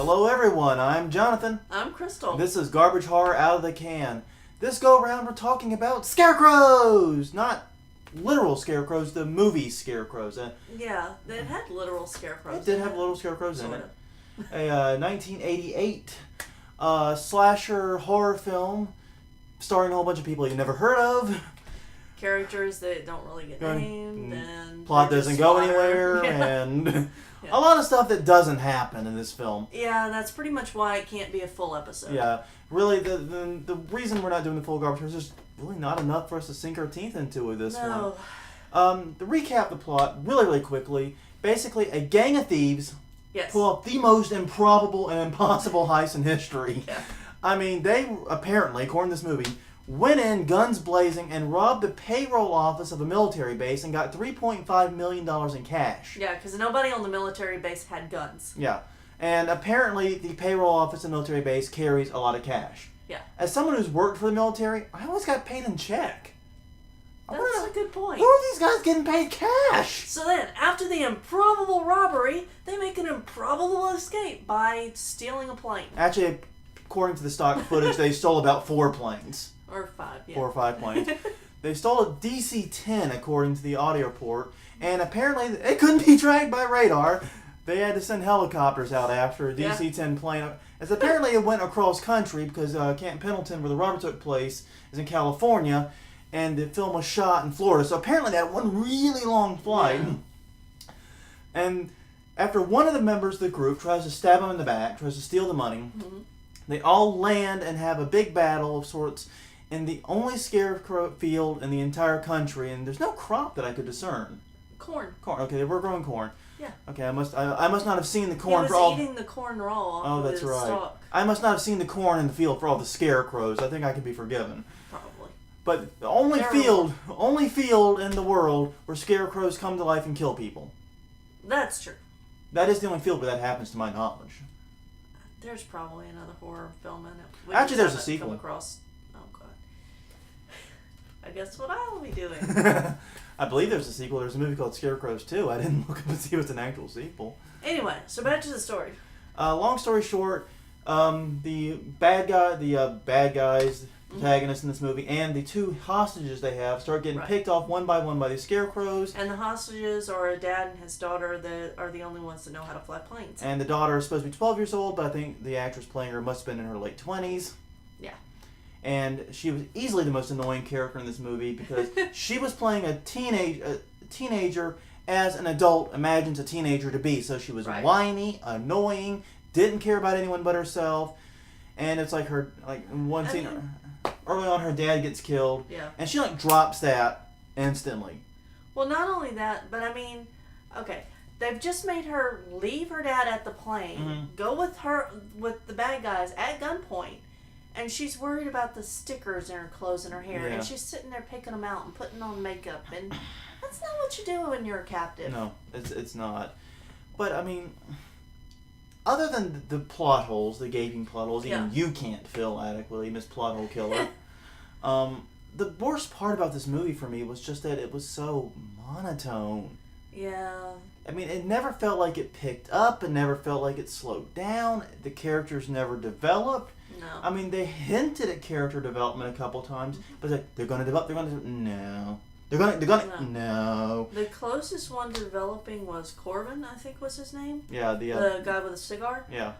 Hello everyone, I'm Jonathan. I'm Crystal. This is Garbage Horror Out of the Can. This go around we're talking about Scarecrows! Not literal scarecrows, the movie Scarecrows. Yeah, it had literal scarecrows. It did have little scarecrows in Sort it. A 1988 slasher horror film starring a whole bunch of people you've never heard of. Characters that don't really get named, and plot doesn't go anywhere, and a lot of stuff that doesn't happen in this film. Yeah, that's pretty much why it can't be a full episode. Yeah, really, the reason we're not doing the full garbage is just really not enough for us to sink our teeth into with this one. To recap the plot really quickly, basically a gang of thieves pull off the most improbable and impossible heist in history. Yeah. I mean, they apparently, according to this movie, went in guns blazing and robbed the payroll office of a military base and got $3.5 million in cash. Yeah, because nobody on the military base had guns. Yeah. And apparently the payroll office of the military base carries a lot of cash. Yeah. As someone who's worked for the military, I always got paid in check. That's a good point. Who are these guys getting paid cash? So then, after the improbable robbery, they make an improbable escape by stealing a plane. Actually, according to the stock footage, they stole about 4 planes. Or 5, yeah. 4 or 5 planes. They stole a DC-10, according to the audio report, and apparently it couldn't be tracked by radar. They had to send helicopters out after a DC-10 plane. As apparently it went across country because Camp Pendleton, where the robbery took place, is in California, and the film was shot in Florida. So apparently they had one really long flight. Yeah. And after one of the members of the group tries to stab him in the back, tries to steal the money, they all land and have a big battle of sorts in the only scarecrow field in the entire country, and there's no crop that I could discern. Corn. Corn. Okay, we're growing corn. Yeah. Okay, I must not have seen the corn for all. He was eating the corn raw. Oh, that's right. Stalk. I must not have seen the corn in the field for all the scarecrows. I think I can be forgiven. Probably. But the only field in the world where scarecrows come to life and kill people. That's true. That is the only field where that happens, to my knowledge. There's probably another horror film in it. Actually, there's a sequel. Come across. Oh God. I guess what I'll be doing. I believe there's a sequel. There's a movie called Scarecrows 2. I didn't look up and see if it's an actual sequel. Anyway, so back to the story. Long story short, the bad guys, protagonists in this movie, and the 2 hostages they have start getting picked off one by one by the scarecrows. And the hostages are a dad and his daughter that are the only ones that know how to fly planes. And the daughter is supposed to be 12 years old, but I think the actress playing her must have been in her late 20s. Yeah. And she was easily the most annoying character in this movie because she was playing a teenager as an adult imagines a teenager to be. So she was whiny, annoying, didn't care about anyone but herself. And it's like in one scene early on, her dad gets killed. Yeah. And she drops that instantly. Well, not only that, but I mean, okay, they've just made her leave her dad at the plane, go with the bad guys at gunpoint. And she's worried about the stickers in her clothes and her hair. Yeah. And she's sitting there picking them out and putting on makeup. And that's not what you do when you're a captive. No, it's not. But, I mean, other than the plot holes, the gaping plot holes, even you can't fill adequately, Miss Plot Hole Killer. The worst part about this movie for me was just that it was so monotone. Yeah. I mean, it never felt like it picked up. It never felt like it slowed down. The characters never developed. No. I mean, they hinted at character development a couple times, but they're going to develop. No. They're going to. No. The closest one to developing was Corbin, I think was his name. Yeah, the guy with a cigar. Yeah.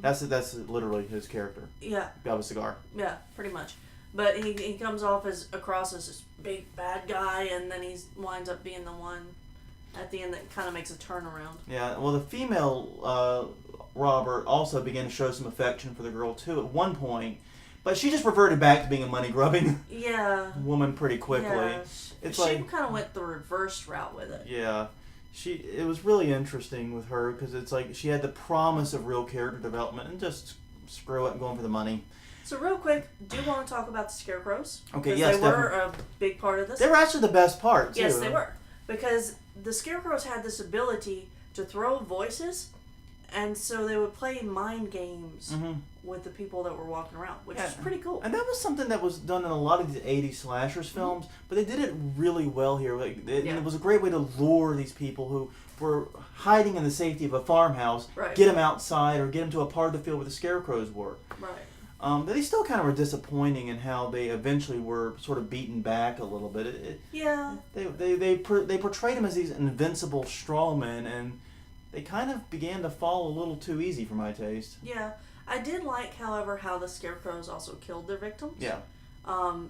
That's literally his character. Yeah. Guy with a cigar. Yeah, pretty much. But he comes off across as this big bad guy, and then he winds up being the one at the end that kind of makes a turnaround. Yeah. Well, the female Robert also began to show some affection for the girl too at one point, but she just reverted back to being a money-grubbing woman pretty quickly. Yeah, she kind of went the reverse route with it. Yeah, it was really interesting with her because it's like she had the promise of real character development and just screw it and going for the money. So real quick, do you want to talk about the Scarecrows? Okay, yes, they were a big part of this. They were actually the best part too. Yes, they were, because the Scarecrows had this ability to throw voices And so they would play mind games Mm-hmm. with the people that were walking around, which Yeah. is pretty cool. And that was something that was done in a lot of the 80s slashers films, but they did it really well here. Like, it was a great way to lure these people who were hiding in the safety of a farmhouse, Right. get them outside or get them to a part of the field where the Scarecrows were. Right. But they still kind of were disappointing in how they eventually were sort of beaten back a little bit. Yeah. They portrayed them as these invincible strongmen, and they kind of began to fall a little too easy for my taste. Yeah. I did like, however, how the Scarecrows also killed their victims. Yeah.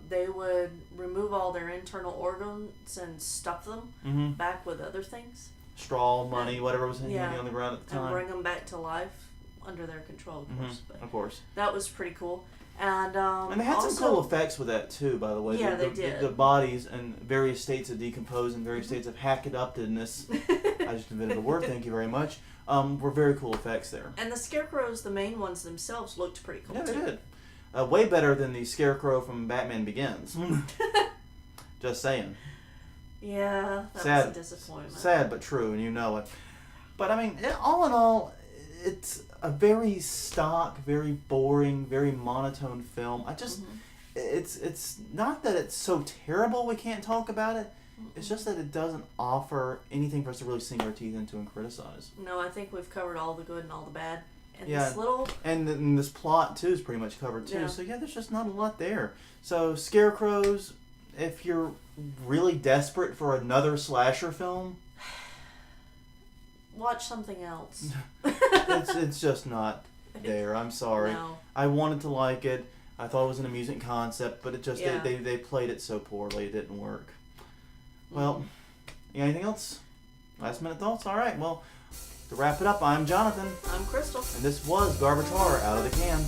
They would remove all their internal organs and stuff them Mm-hmm. back with other things. Straw, money, whatever was hanging Yeah. on the ground at the time. And bring them back to life under their control, of course. But Of course. that was pretty cool. And they had also, some cool effects with that too, by the way. Yeah, the, they did. The bodies in various states of decompose and various states of hack-it-upness. I just invented a word, thank you very much. Were very cool effects there. And the Scarecrows, the main ones themselves, looked pretty cool Yeah, they too. did. Way better than the Scarecrow from Batman Begins. Just saying. Yeah, that Sad. was a disappointment. Sad but true, and you know it. But I mean, all in all, it's a very stock, very boring, very monotone film. It's not that it's so terrible we can't talk about it. It's just that it doesn't offer anything for us to really sink our teeth into and criticize. No, I think we've covered all the good and all the bad. And Yeah. this little... And this plot, too, is pretty much covered, too. Yeah. So, yeah, there's just not a lot there. So, Scarecrows, if you're really desperate for another slasher film, Watch something else. it's just not there. I'm sorry. No. I wanted to like it. I thought it was an amusing concept, but it just Yeah. they played it so poorly it didn't work. Well, you got anything else? Last minute thoughts? All right. Well, to wrap it up, I'm Jonathan, I'm Crystal. and this was Garbage Horror Out of the Can.